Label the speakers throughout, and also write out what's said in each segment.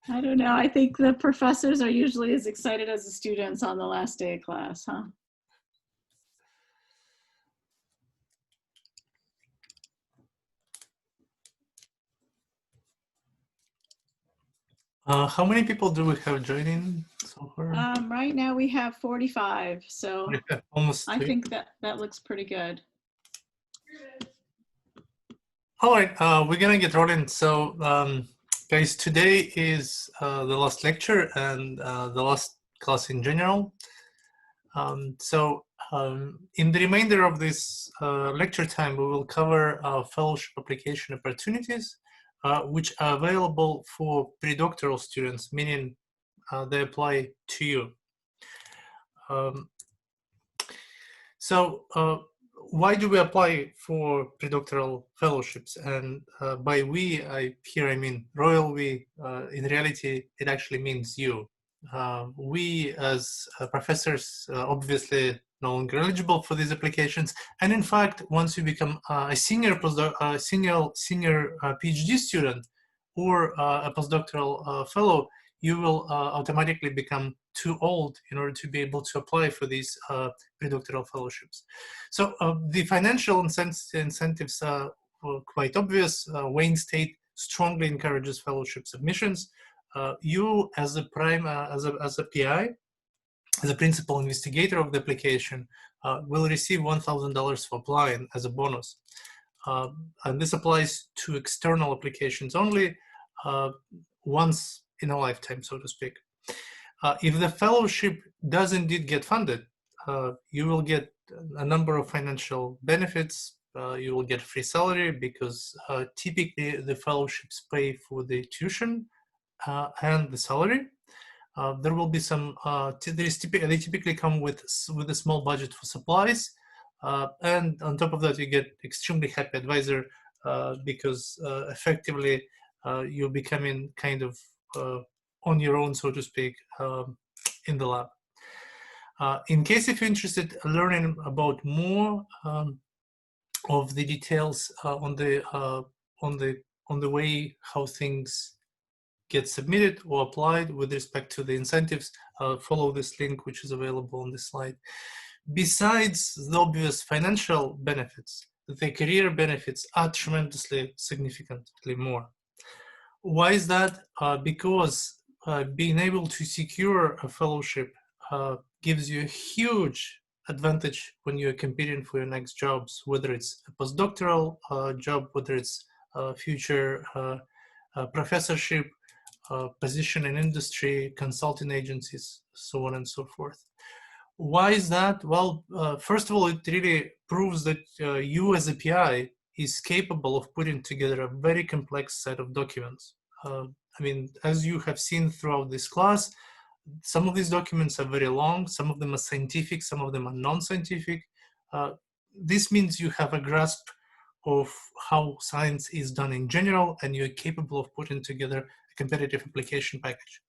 Speaker 1: I don't know. I think the professors are usually as excited as the students on the last day of class, huh?
Speaker 2: How many people do we have joining so far?
Speaker 1: Right now we have 45, so
Speaker 2: Almost
Speaker 1: I
Speaker 2: three.
Speaker 1: think that looks pretty good.
Speaker 2: All right, we're gonna get rolling. So, guys, today is the last lecture and the last class in general. In the remainder of this lecture time, we will cover fellowship application opportunities, which are available for pre-doctoral students, meaning they apply to you. Why do we apply for pre-doctoral fellowships? And by we, I mean royal we. In reality, it actually means you. We as professors obviously no longer eligible for these applications. And in fact, once you become a senior PhD student or a postdoctoral fellow, you will automatically become too old in order to be able to apply for these pre-doctoral fellowships. So the financial incentives are quite obvious. Wayne State strongly encourages fellowship submissions. You as a PI, as a principal investigator of the application, will receive $1,000 for applying as a bonus. And this applies to external applications only, once in a lifetime, so to speak. If the fellowship does indeed get funded, you will get a number of financial benefits. You will get free salary because typically the fellowships pay for the tuition and the salary. There will be some, they typically come with a small budget for supplies. And on top of that, you get extremely happy advisor because effectively you're becoming kind of on your own, so to speak, in the lab. In case if you're interested in learning about more of the details on the way how things get submitted or applied with respect to the incentives, follow this link, which is available on this slide. Besides the obvious financial benefits, the career benefits are tremendously significantly more. Why is that? Because being able to secure a fellowship gives you a huge advantage when you're competing for your next jobs, whether it's a postdoctoral job, whether it's a future professorship, position in industry, consulting agencies, so on and so forth. Why is that? Well, first of all, it really proves that you as a PI is capable of putting together a very complex set of documents. I mean, as you have seen throughout this class, some of these documents are very long, some of them are scientific, some of them are non-scientific. This means you have a grasp of how science is done in general, and you're capable of putting together a competitive application package.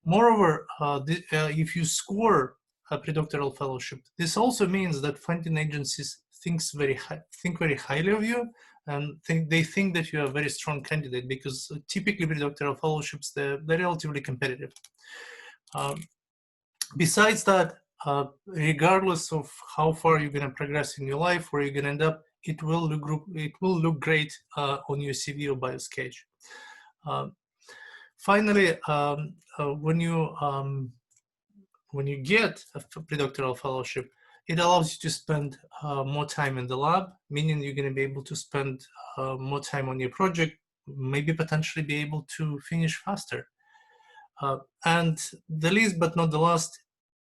Speaker 2: Moreover, if you score a pre-doctoral fellowship, this also means that funding agencies think very highly of you, and they think that you are a very strong candidate, because typically pre-doctoral fellowships, they're relatively competitive. Besides that, regardless of how far you're going to progress in your life, where you're going to end up, it will look great on your CV or bio sketch. Finally, when you get a pre-doctoral fellowship, it allows you to spend more time in the lab, meaning you're going to be able to spend more time on your project, maybe potentially be able to finish faster. And the least but not the last,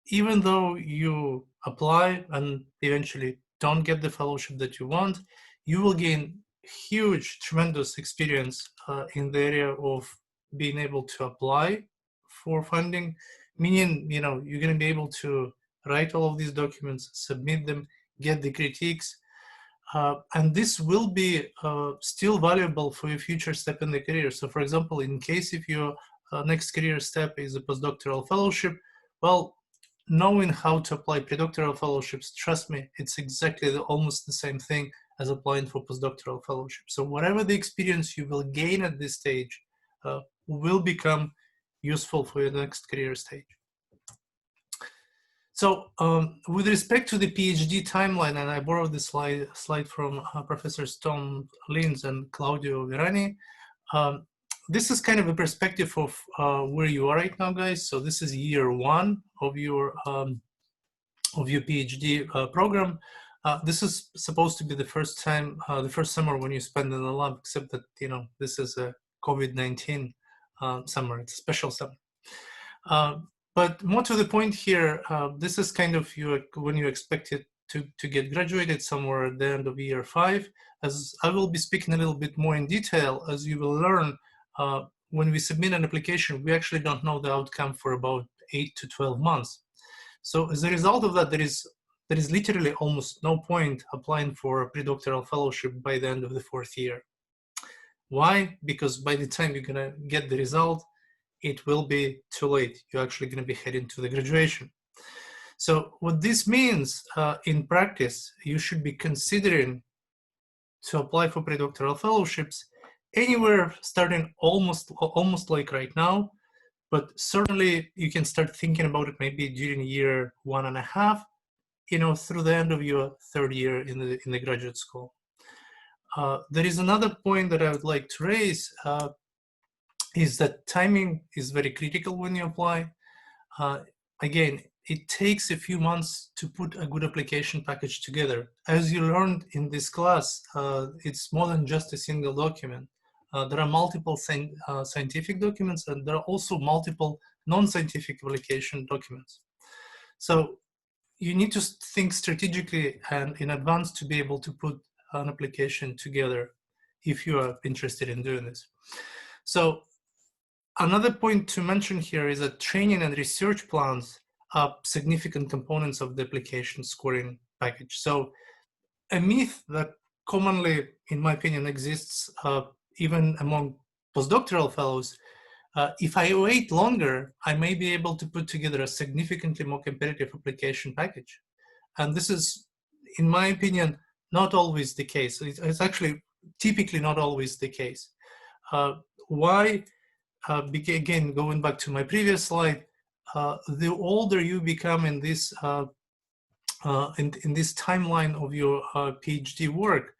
Speaker 2: even though you apply and eventually don't get the fellowship that you want, you will gain huge, tremendous experience in the area of being able to apply for funding, meaning, you know, you're going to be able to write all of these documents, submit them, get the critiques, and this will be still valuable for your future step in the career. So for example, in case if your next career step is a postdoctoral fellowship, well, knowing how to apply pre-doctoral fellowships, trust me, it's exactly almost the same thing as applying for postdoctoral fellowship. So whatever the experience you will gain at this stage will become useful for your next career stage. So with respect to the PhD timeline, and I borrowed this slide from Professors Tom Linz and Claudio Virani, this is kind of a perspective of where you are right now, guys. So this is year 1 of your PhD program. This is supposed to be the first time, the first summer when you spend in the lab, except that, you know, this is a COVID-19 summer, it's a special summer. But more to the point here, this is kind of when you expect it to get graduated somewhere at the end of year 5. As I will be speaking a little bit more in detail, as you will learn, when we submit an application, we actually don't know the outcome for about 8 to 12 months. So as a result of that, there is literally almost no point applying for a pre-doctoral fellowship by the end of the 4th year. Why? Because by the time you're gonna get the result, it will be too late. You're actually gonna be heading to the graduation. So what this means in practice, you should be considering to apply for pre-doctoral fellowships anywhere starting almost like right now, but certainly you can start thinking about it maybe during year 1.5, you know, through the end of your 3rd year in the graduate school. There is another point that I would like to raise, is that timing is very critical when you apply. Again, it takes a few months to put a good application package together. As you learned in this class, it's more than just a single document. There are multiple scientific documents, and there are also multiple non-scientific application documents. So you need to think strategically and in advance to be able to put an application together if you are interested in doing this. So another point to mention here is that training and research plans are significant components of the application scoring package. So a myth that commonly, in my opinion, exists even among postdoctoral fellows, if I wait longer, I may be able to put together a significantly more competitive application package. And this is, in my opinion, not always the case. It's actually typically not always the case. Why? Again, going back to my previous slide, the older you become in this in this timeline of your PhD work,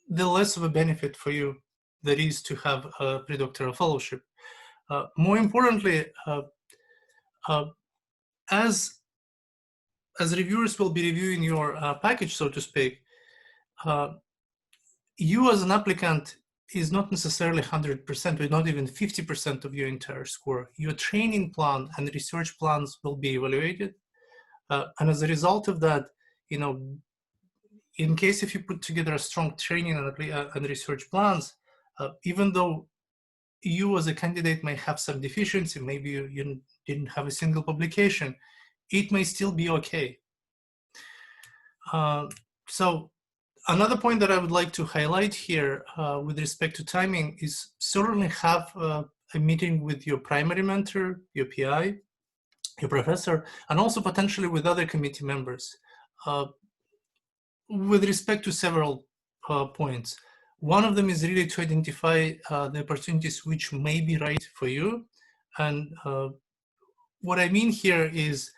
Speaker 2: the less of a benefit for you there is to have a pre-doctoral fellowship. More importantly, as reviewers will be reviewing your package, so to speak, you as an applicant is not necessarily 100% or not even 50% of your entire score. Your training plan and research plans will be evaluated. And as a result of that, you know, in case if you put together a strong training and research plans, even though you as a candidate may have some deficiency, maybe you didn't have a single publication, it may still be okay. So another point that I would like to highlight here with respect to timing is certainly have a meeting with your primary mentor, your PI, your professor, and also potentially with other committee members with respect to several points. One of them is really to identify the opportunities which may be right for you. And what I mean here is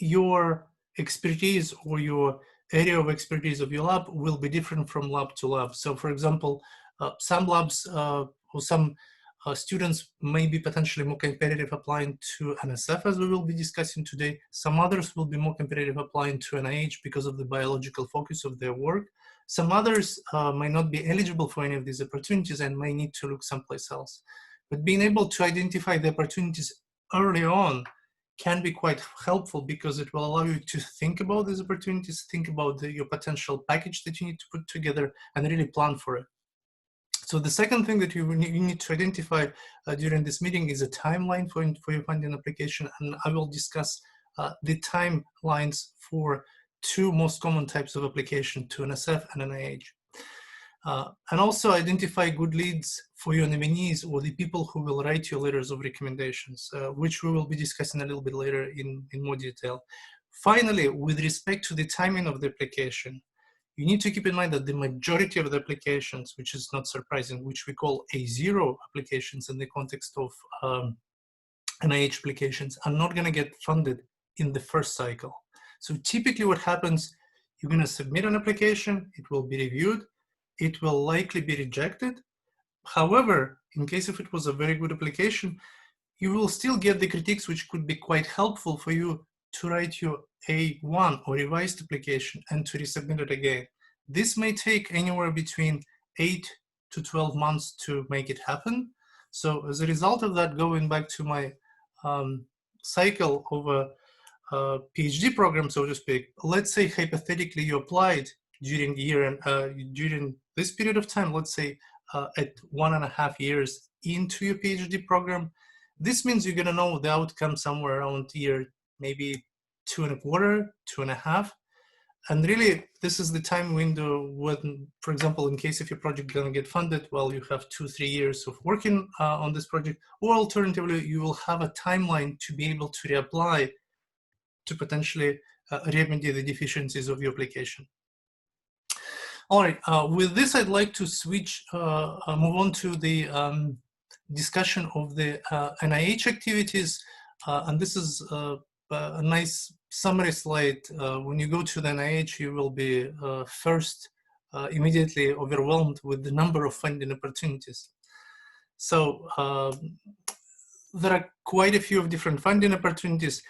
Speaker 2: your expertise or your area of expertise of your lab will be different from lab to lab. So for example, some labs or some students may be potentially more competitive applying to NSF, as we will be discussing today. Some others will be more competitive applying to NIH because of the biological focus of their work. Some others might not be eligible for any of these opportunities and may need to look someplace else. But being able to identify the opportunities early on can be quite helpful because it will allow you to think about these opportunities, think about your potential package that you need to put together and really plan for it. So the second thing that you need to identify during this meeting is a timeline for your funding application, and I will discuss the timelines for two most common types of application to NSF and NIH. And also identify good leads for your nominees or the people who will write your letters of recommendations, which we will be discussing a little bit later in more detail. Finally, with respect to the timing of the application, you need to keep in mind that the majority of the applications, which is not surprising, which we call A0 applications in the context of NIH applications, are not going to get funded in the first cycle. So typically what happens, you're going to submit an application, it will be reviewed, it will likely be rejected. However, in case if it was a very good application, you will still get the critiques which could be quite helpful for you to write your A1 or revised application and to resubmit it again. This may take anywhere between 8 to 12 months to make it happen. So as a result of that, going back to my cycle of a PhD program, so to speak, let's say hypothetically you applied during the year and during this period of time, let's say at 1.5 years into your PhD program, this means you're going to know the outcome somewhere around year maybe 2.25, 2.5. And really, this is the time window when, for example, in case if your project is going to get funded, well, you have 2-3 years of working on this project, or alternatively, you will have a timeline to be able to reapply to potentially remedy the deficiencies of your application. All right, with this, I'd like to switch, move on to the discussion of the NIH activities. And this is a nice summary slide. When you go to the NIH, you will be first immediately overwhelmed with the number of funding opportunities. So there are quite a few of different funding opportunities.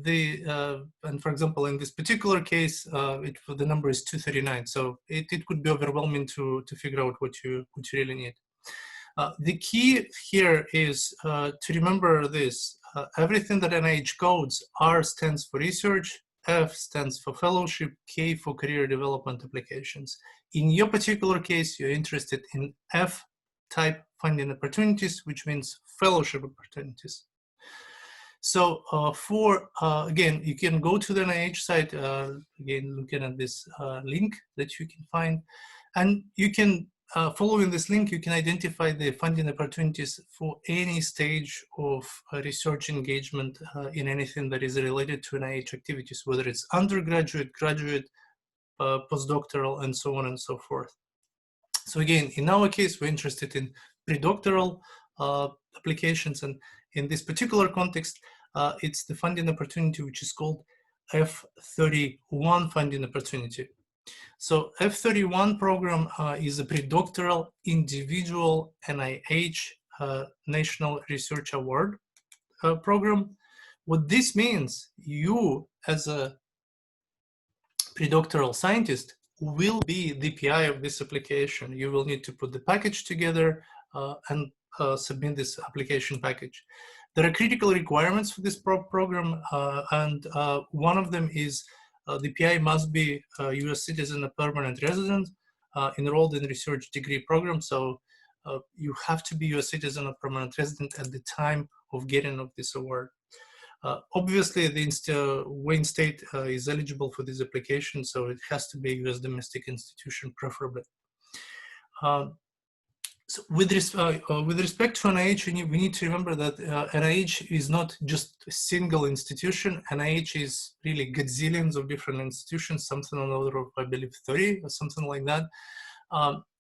Speaker 2: And for example, in this particular case, the number is 239. So it could be overwhelming to figure out what you really need. The key here is to remember this. Everything that NIH codes, R stands for research, F stands for fellowship, K for career development applications. In your particular case, you're interested in F-type funding opportunities, which means fellowship opportunities. So again, you can go to the NIH site, again, looking at this link that you can find, and you can, following this link, you can identify the funding opportunities for any stage of research engagement in anything that is related to NIH activities, whether it's undergraduate, graduate, postdoctoral, and so on and so forth. So again, in our case, we're interested in pre-doctoral applications, and in this particular context, it's the funding opportunity which is called F31 funding opportunity. So F31 program is a pre-doctoral individual NIH National Research Award program. What this means, you as a pre-doctoral scientist will be the PI of this application. You will need to put the package together and submit this application package. There are critical requirements for this program, and one of them is the PI must be a US citizen, a permanent resident, enrolled in research degree program. So you have to be US citizen or permanent resident at the time of getting of this award. Obviously, the Wayne State is eligible for this application, so it has to be a US domestic institution, preferably. So with respect to NIH, we need to remember that NIH is not just a single institution. NIH is really gazillions of different institutions, something on the order of, I believe, 30 or something like that.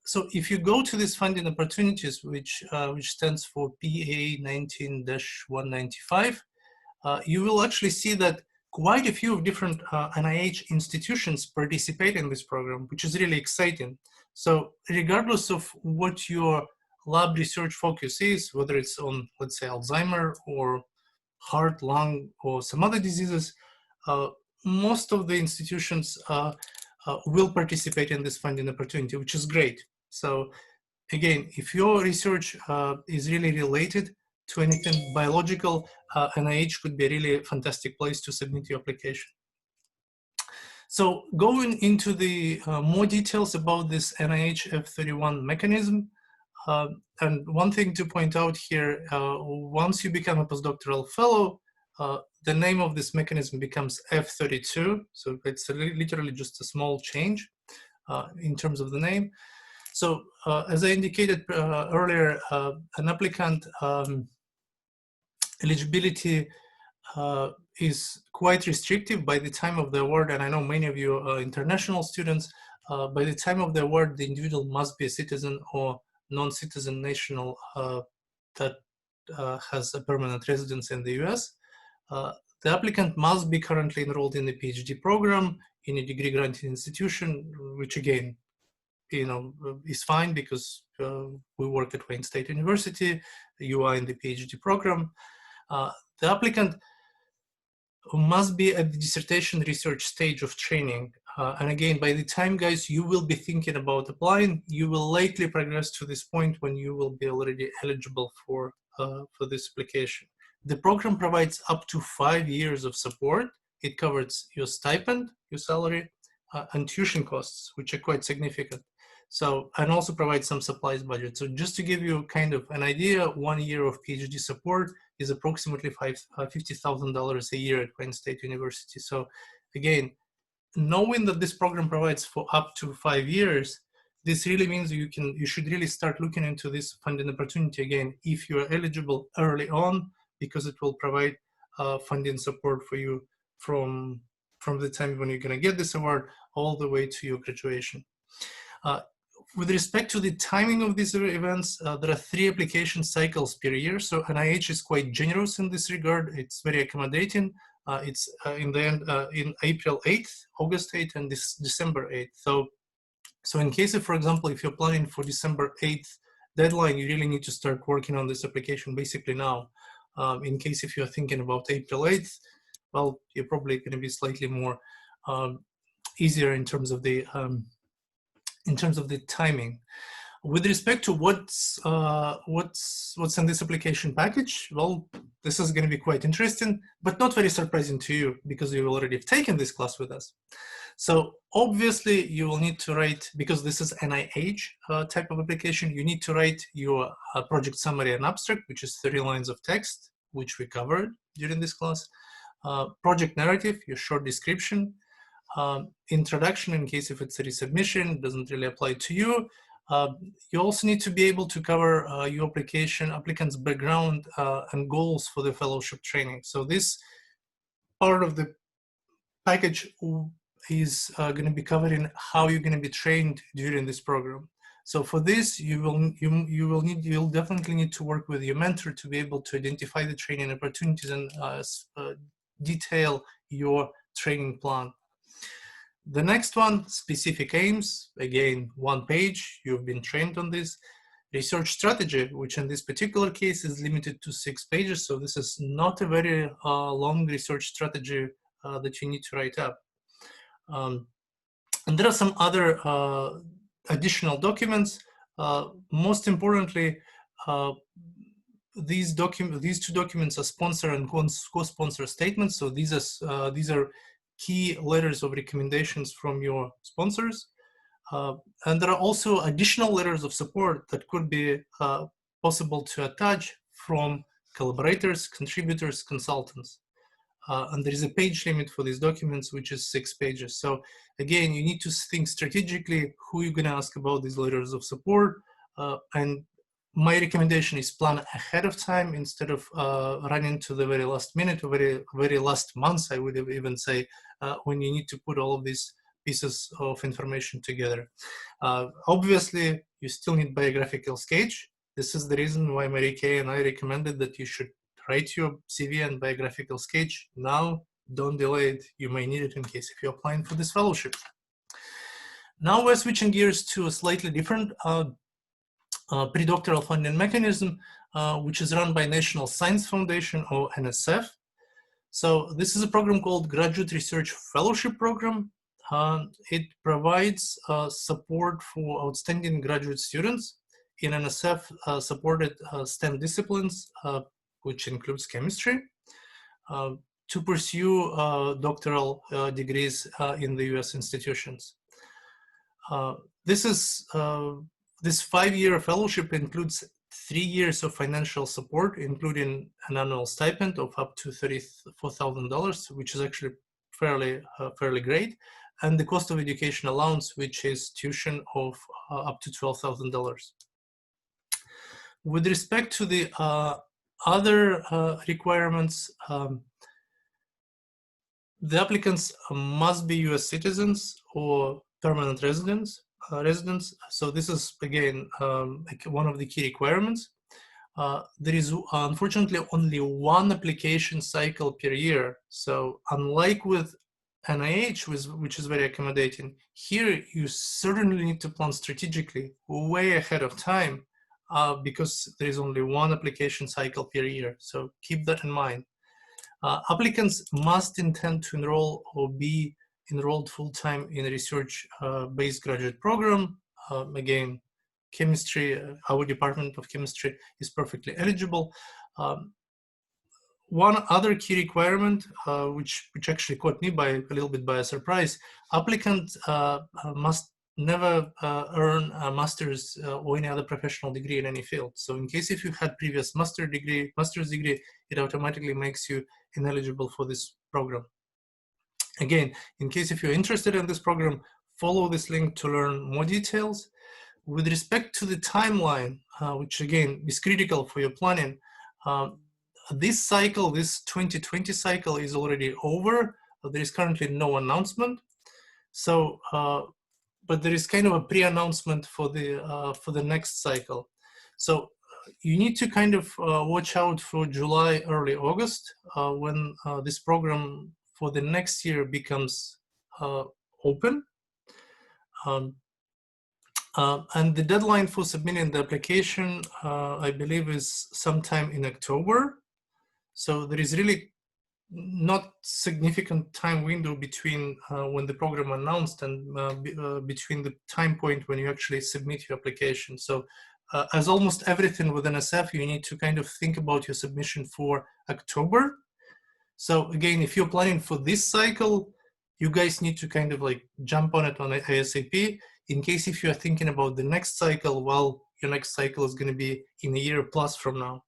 Speaker 2: So if you go to these funding opportunities, which stands for PA 19-195, you will actually see that quite a few of different NIH institutions participate in this program, which is really exciting. So regardless of what your lab research focus is, whether it's on, let's say, Alzheimer or heart, lung, or some other diseases, most of the institutions will participate in this funding opportunity, which is great. So again, if your research is really related to anything biological, NIH could be a really fantastic place to submit your application. So going into the more details about this NIH F31 mechanism, and one thing to point out here, once you become a postdoctoral fellow, the name of this mechanism becomes F32. So it's literally just a small change in terms of the name. So as I indicated earlier, an applicant eligibility is quite restrictive by the time of the award, and I know many of you are international students. By the time of the award, the individual must be a citizen or non-citizen national that has a permanent residence in the US. The applicant must be currently enrolled in a PhD program in a degree granting institution, which again, is fine because we work at Wayne State University, you are in the PhD program. The applicant must be at the dissertation research stage of training. And again, by the time, guys, you will be thinking about applying, you will likely progress to this point when you will be already eligible for this application. The program provides up to 5 years of support. It covers your stipend, your salary, and tuition costs, which are quite significant. So, and also provides some supplies budget. So just to give you kind of an idea, 1 year of PhD support is approximately $50,000 a year at Wayne State University. So again, knowing that this program provides for up to 5 years, this really means you should really start looking into this funding opportunity again if you are eligible early on, because it will provide funding support for you from the time when you're going to get this award all the way to your graduation. With respect to the timing of these events, there are 3 application cycles per year. So NIH is quite generous in this regard. It's very accommodating. It's in the end in April 8th, August 8th, and December 8th. So in case of, for example, if you're planning for December 8th deadline, you really need to start working on this application basically now. In case if you're thinking about April 8th, well, you're probably going to be slightly more easier in terms of the timing. With respect to what's in this application package, well, this is going to be quite interesting, but not very surprising to you because you already have taken this class with us. So obviously you will need to write, because this is NIH type of application, you need to write your project summary and abstract, which is 30 lines of text, which we covered during this class. Project narrative, your short description, introduction in case if it's a resubmission, doesn't really apply to you. You also need to be able to cover your applicant's background and goals for the fellowship training. So this part of the package is going to be covering how you're going to be trained during this program. So for this, you'll definitely need to work with your mentor to be able to identify the training opportunities and detail your training plan. The next one, specific aims, again, 1 page, you've been trained on this. Research strategy, which in this particular case is limited to 6 pages, so this is not a very long research strategy that you need to write up. And there are some other additional documents. Most importantly, these 2 documents are sponsor and co-sponsor statements, so these are key letters of recommendations from your sponsors. And there are also additional letters of support that could be possible to attach from collaborators, contributors, consultants. And there is a page limit for these documents, which is 6 pages. So again, you need to think strategically who you're gonna ask about these letters of support. And my recommendation is plan ahead of time instead of running to the very last minute or very last month, I would even say, when you need to put all of these pieces of information together. Obviously, you still need biographical sketch. This is the reason why Mary Kay and I recommended that you should write your CV and biographical sketch now. Don't delay it. You may need it in case if you're applying for this fellowship. Now we're switching gears to a slightly different pre-doctoral funding mechanism, which is run by National Science Foundation, or NSF. So this is a program called Graduate Research Fellowship Program. It provides support for outstanding graduate students in NSF supported STEM disciplines, which includes chemistry, to pursue doctoral degrees in the US institutions. This 5-year fellowship includes 3 years of financial support, including an annual stipend of up to $34,000, which is actually fairly great, and the cost of education allowance, which is tuition of up to $12,000. With respect to the other requirements, The applicants must be US citizens or permanent residents. So this is, again, like one of the key requirements. There is unfortunately only one application cycle per year. So unlike with NIH, which is very accommodating, here you certainly need to plan strategically way ahead of time because there is only one application cycle per year. So keep that in mind. Applicants must intend to enroll or be enrolled full-time in a research-based graduate program. Again, chemistry, our department of chemistry is perfectly eligible. One other key requirement, which actually caught me by a little bit by a surprise, applicants must never earn a master's or any other professional degree in any field. So in case if you had previous master's degree, it automatically makes you ineligible for this program. Again, in case if you're interested in this program, follow this link to learn more details. With respect to the timeline, which again is critical for your planning, this cycle, this 2020 cycle is already over. There is currently no announcement. So, but there is kind of a pre-announcement for the next cycle. So you need to kind of watch out for July, early August, when this program for the next year becomes open. And the deadline for submitting the application, I believe, is sometime in October. So there is really not significant time window between when the program announced and between the time point when you actually submit your application. So as almost everything with NSF, you need to kind of think about your submission for October. So again, if you're planning for this cycle, you guys need to kind of like jump on it on ASAP. In case if you're thinking about the next cycle, well, your next cycle is going to be in a year plus from now.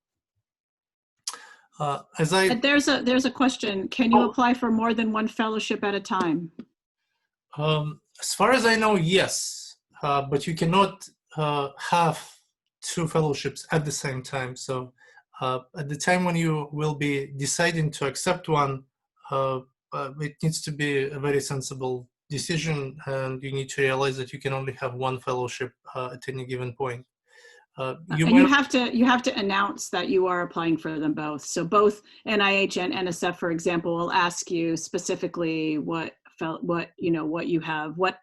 Speaker 1: There's a question. Can you apply for more than one fellowship at a time?
Speaker 2: As far as I know, yes, but you cannot have two fellowships at the same time. So at the time when you will be deciding to accept one, it needs to be a very sensible decision, and you need to realize that you can only have one fellowship at any given point.
Speaker 1: You have to announce that you are applying for them both. So both NIH and NSF, for example, will ask you specifically what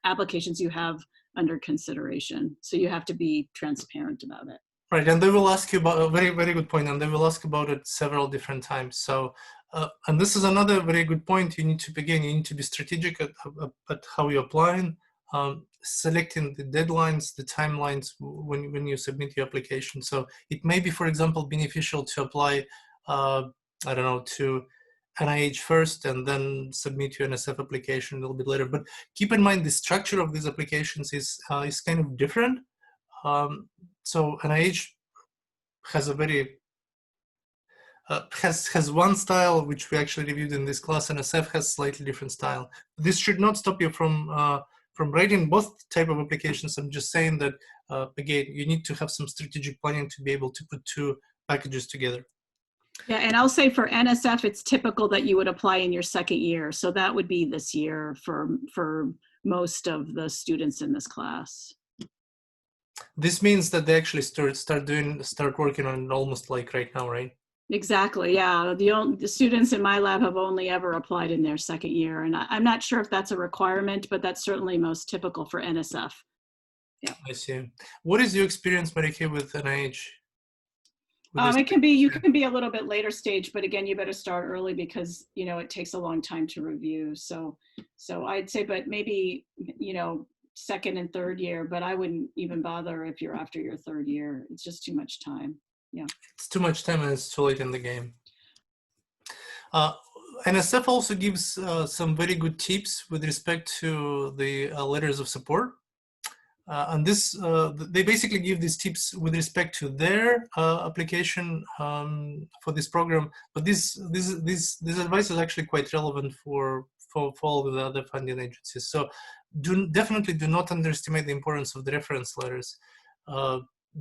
Speaker 1: applications you have under consideration. So you have to be transparent about it.
Speaker 2: Right, and they will ask you about a very, very good point, and they will ask about it several different times. So, and this is another very good point. You need to be strategic at how you're applying. Selecting the deadlines, the timelines when you submit your application. So it may be, for example, beneficial to apply, I don't know, to NIH first and then submit your NSF application a little bit later. But keep in mind the structure of these applications is kind of different. So NIH has a very has one style which we actually reviewed in this class, and NSF has slightly different style. This should not stop you from writing both type of applications. I'm just saying that again, you need to have some strategic planning to be able to put two packages together.
Speaker 1: Yeah, and I'll say for NSF, it's typical that you would apply in your second year. So that would be this year for most of the students in this class.
Speaker 2: This means that they actually start working on it almost like right now, right?
Speaker 1: Exactly. Yeah. The students in my lab have only ever applied in their second year, and I'm not sure if that's a requirement, but that's certainly most typical for NSF. Yeah.
Speaker 2: I see. What is your experience, Marike, with NIH?
Speaker 1: You can be a little bit later stage, but again, you better start early because it takes a long time to review. So I'd say, but maybe second and third year, but I wouldn't even bother if you're after your third year. It's just too much time. Yeah,
Speaker 2: it's too much time and it's too late in the game. NSF also gives some very good tips with respect to the letters of support. And this, they basically give these tips with respect to their application for this program. But this advice is actually quite relevant for all the other funding agencies. So definitely do not underestimate the importance of the reference letters.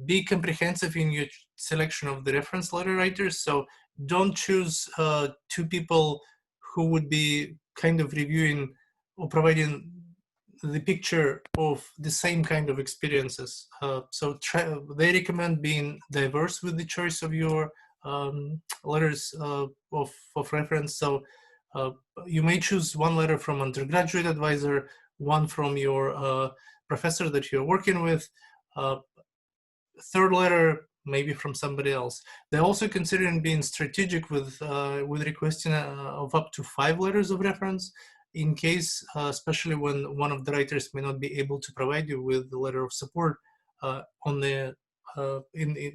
Speaker 2: Be comprehensive in your selection of the reference letter writers. So don't choose two people who would be kind of reviewing or providing the picture of the same kind of experiences. So they recommend being diverse with the choice of your letters of reference. So you may choose one letter from undergraduate advisor, one from your professor that you're working with, third letter maybe from somebody else. They're also considering being strategic with requesting of up to 5 letters of reference in case, especially when one of the writers may not be able to provide you with the letter of support on the in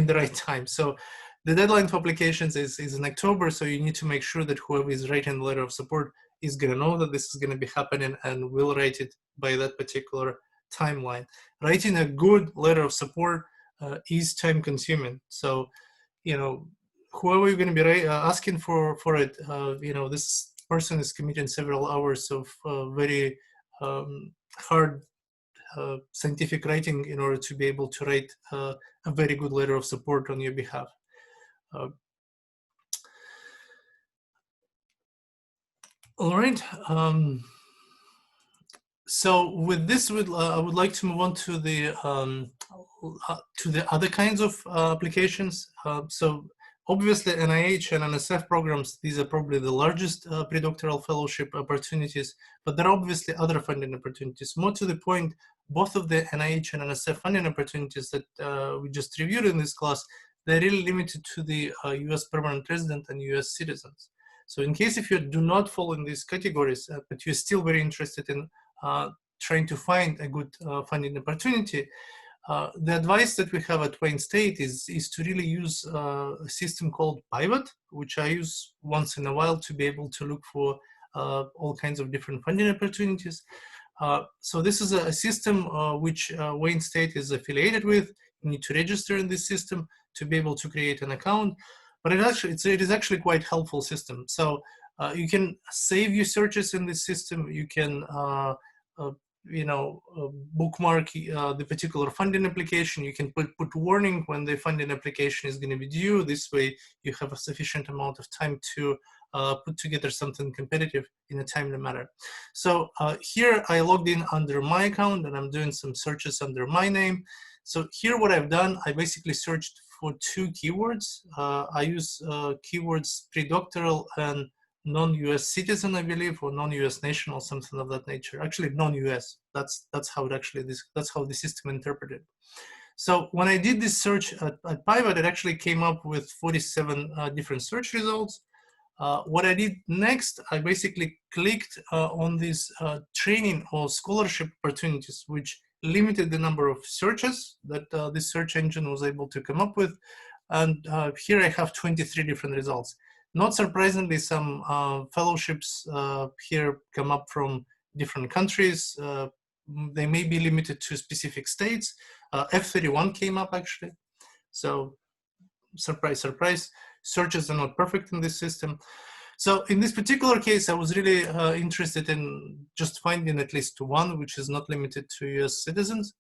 Speaker 2: the right time. So the deadline for applications is in October, so you need to make sure that whoever is writing the letter of support is going to know that this is going to be happening and will write it by that particular timeline. Writing a good letter of support is time consuming. So, you know, whoever you're going to be asking for it, you know, this person is committing several hours of very hard scientific writing in order to be able to write a very good letter of support on your behalf. All right. So with this, I would like to move on to the other kinds of applications. So obviously NIH and NSF programs, these are probably the largest pre-doctoral fellowship opportunities, but there are obviously other funding opportunities. More to the point, both of the NIH and NSF funding opportunities that we just reviewed in this class, they're really limited to the US permanent resident and US citizens. So in case if you do not fall in these categories, but you're still very interested in trying to find a good funding opportunity, the advice that we have at Wayne State is to really use a system called Pivot, which I use once in a while to be able to look for all kinds of different funding opportunities. So this is a system which Wayne State is affiliated with. You need to register in this system to be able to create an account. But it is actually quite helpful system. So you can save your searches in this system. You can bookmark the particular funding application. You can put warning when the funding application is going to be due. This way you have a sufficient amount of time to put together something competitive in a timely manner. So here I logged in under my account and I'm doing some searches under my name. So here what I've done, I basically searched for 2 keywords. I use keywords pre-doctoral and non-US citizen, I believe, or non-US national, something of that nature. Actually, non-US. That's how it actually that's how the system interpreted. So when I did this search at Pivot, it actually came up with 47 different search results. What I did next, I basically clicked on these training or scholarship opportunities, which limited the number of searches that this search engine was able to come up with. And here I have 23 different results. Not surprisingly, some fellowships here come up from different countries. They may be limited to specific states. F31 came up actually. So surprise, surprise, searches are not perfect in this system. So in this particular case, I was really interested in just finding at least one, which is not limited to US citizens.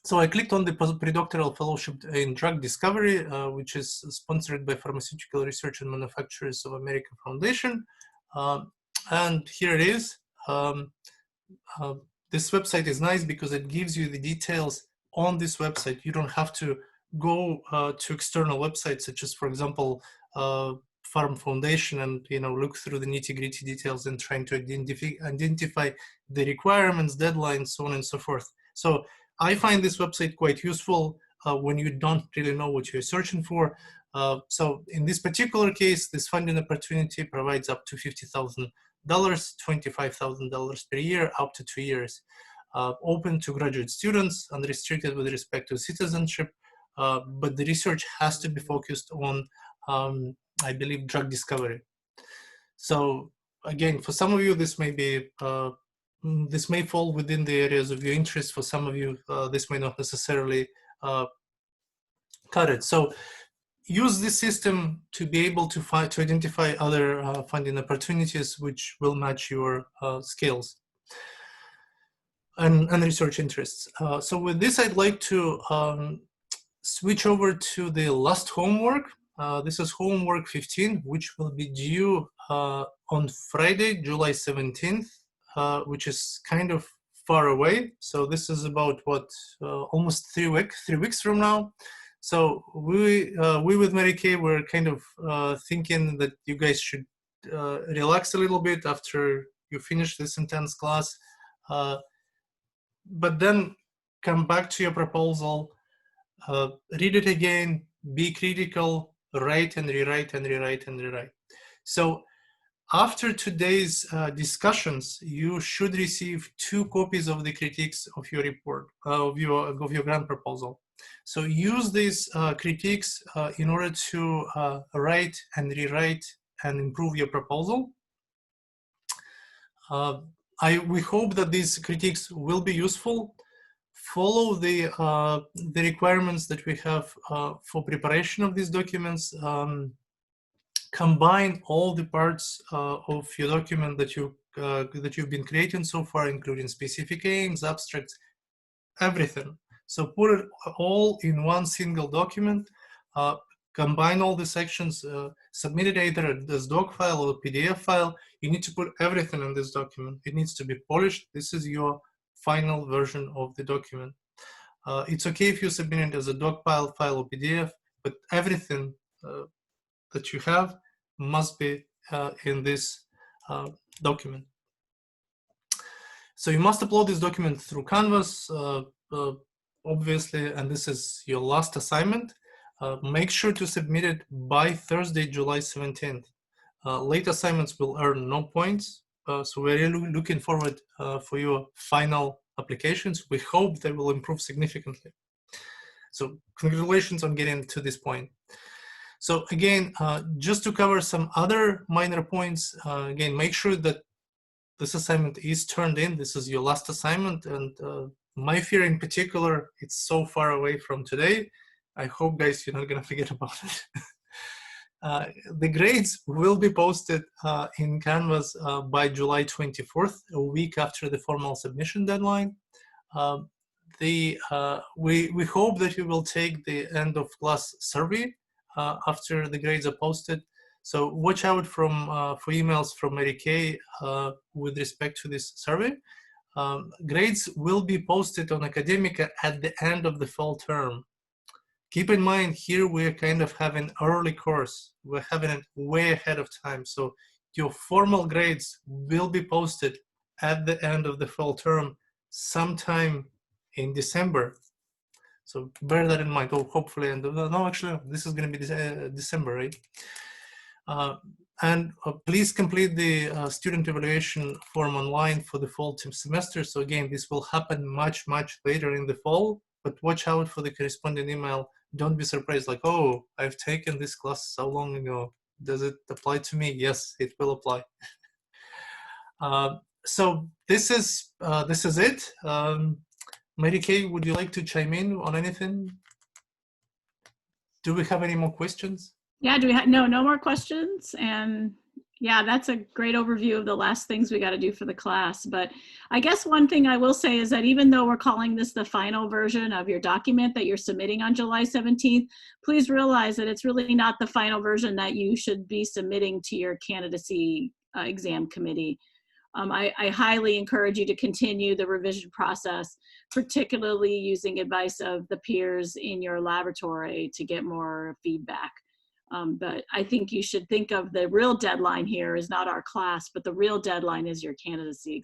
Speaker 2: So I clicked on the pre-doctoral fellowship in drug discovery, which is sponsored by Pharmaceutical Research and Manufacturers of America Foundation. And here it is. This website is nice because it gives you the details on this website. You don't have to go to external websites, such as, for example, Pharm Foundation, and look through the nitty-gritty details and trying to identify the requirements, deadlines, so on and so forth. So I find this website quite useful when you don't really know what you're searching for. So in this particular case, this funding opportunity provides up to $50,000, $25,000 per year, up to 2 years. Open to graduate students, unrestricted with respect to citizenship, but the research has to be focused on, I believe, drug discovery. So again, for some of you, this may be this may fall within the areas of your interest. For some of you, this may not necessarily cut it. So use this system to be able to identify other funding opportunities which will match your skills and research interests. So with this, I'd like to switch over to the last homework. This is homework 15, which will be due on Friday, July 17th, which is kind of far away. So this is about what, almost 3 weeks from now. So we with Mary Kay, we're kind of thinking that you guys should relax a little bit after you finish this intense class, but then come back to your proposal, read it again, be critical, write and rewrite and rewrite and rewrite. So after today's discussions, you should receive 2 copies of the critiques of your report, of your grant proposal. So use these critiques in order to write and rewrite and improve your proposal. We hope that these critiques will be useful. Follow the requirements that we have for preparation of these documents. Combine all the parts of your document that you've been creating so far, including specific aims, abstracts, everything. So put it all in one single document. Combine all the sections, submit it either as doc file or PDF file. You need to put everything in this document. It needs to be polished. This is your final version of the document. It's okay if you submit it as a doc file or PDF, but everything that you have must be in this document. So you must upload this document through Canvas, obviously, and this is your last assignment. Make sure to submit it by Thursday, July 17th. Late assignments will earn no points, so we're really looking forward for your final applications. We hope they will improve significantly. So congratulations on getting to this point. So again, just to cover some other minor points, again, make sure that this assignment is turned in. This is your last assignment, and my fear in particular, it's so far away from today. I hope, guys, you're not gonna forget about it. The grades will be posted in Canvas by July 24th, a week after the formal submission deadline. We hope that you will take the end of class survey after the grades are posted. So watch out for emails from Mary Kay with respect to this survey. Grades will be posted on Academica at the end of the fall term. Keep in mind, here we're kind of having early course. We're having it way ahead of time. So your formal grades will be posted at the end of the fall term, sometime in December. So bear that in mind. Oh, hopefully, and no, actually, this is going to be December, right? And please complete the student evaluation form online for the fall semester. So again, this will happen much later in the fall, but watch out for the corresponding email. Don't be surprised, like, oh, I've taken this class so long ago. Does it apply to me? Yes, it will apply. So this is it. Mary Kay, would you like to chime in on anything? Do we have any more questions?
Speaker 1: Yeah, do we have, no more questions? And yeah, that's a great overview of the last things we got to do for the class. But I guess one thing I will say is that even though we're calling this the final version of your document that you're submitting on July 17th, please realize that it's really not the final version that you should be submitting to your candidacy exam committee. I highly encourage you to continue the revision process, particularly using advice of the peers in your laboratory to get more feedback. But I think you should think of the real deadline here is not our class, but the real deadline is your candidacy exam.